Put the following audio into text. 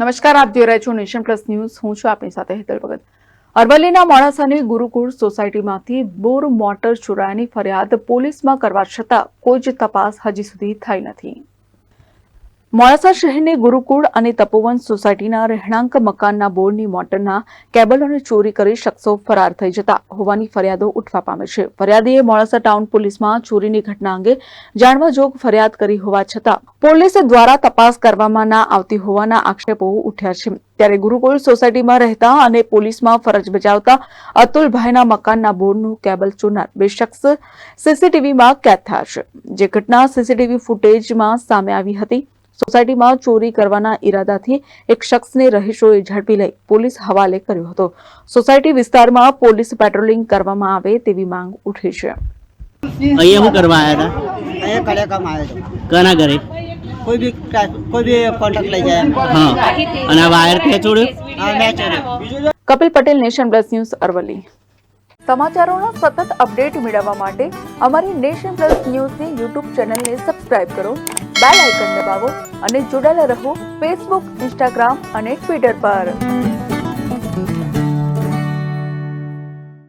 નમસ્કાર, આપ જોઈ રહ્યા છો નેશન પ્લસ ન્યૂઝ. હું છું આપની સાથે હેતલ ભગત. અરવલ્લીના મોડાસાની ગુરુકુળ સોસાયટીમાંથી બોર મોટર ચોરાયાની ફરિયાદ પોલીસમાં કરવા છતાં કોઈ જ તપાસ હજી સુધી થઈ નથી. મોડાસા શહેરની ગુરુકુળ અને તપોવન સોસાયટીના રહેણાંક મકાનના બોરની મોટરના કેબલોને ચોરી કરી શખ્સો ફરાર થઈ જતા હોવાની ફરિયાદો ઉઠવા પામી છે. ફરિયાદીએ મોડાસા ટાઉન પોલીસમાં ચોરીની ઘટના અંગે જાણવા જોગ ફરિયાદ કરી હોવા છતાં પોલીસ દ્વારા તપાસ કરવામાં ના આવતી હોવાના આક્ષેપો ઉઠ્યા છે. ત્યારે ગુરુકુળ સોસાયટીમાં રહેતા અને પોલીસમાં ફરજ બજાવતા અતુલભાઈના મકાનના બોર્ડનું કેબલ ચોરનાર બે શખ્સ સીસીટીવીમાં કેદ થયા છે. જે ઘટના સીસીટીવી ફૂટેજમાં સામે આવી હતી. સોસાયટીમાં ચોરી કરવાના ઈરાદાથી એક શખ્સને રહીશોએ ઝડપી લઈ પોલીસ હવાલે કર્યો હતો. સોસાયટી વિસ્તારમાં પોલીસ પેટ્રોલિંગ કરવામાં આવે તેવી માંગ ઉઠી છે. અહીંયા હું કરવા આવ્યા હતા? અહીંયા કડે કામ આવ્યો હતો. કના ઘરે? કોઈ બી કોન્ટ્રાક્ટ લઈ જાય. હા, અને આ વાયર ક્યાં ચોર્યો? હા, મેં ચોર્યો. Kapil Patel, Nation Plus News, Aravalli. સમાચારોના સતત અપડેટ મેળવવા માટે અમારી નેશન પ્લસ ન્યૂઝની યુટ્યુબ ચેનલને સબસ્ક્રાઇબ કરો, બેલ આઇકન દબાવો અને જોડાયેલા રહો ફેસબુક, ઇન્સ્ટાગ્રામ અને ટ્વિટર પર.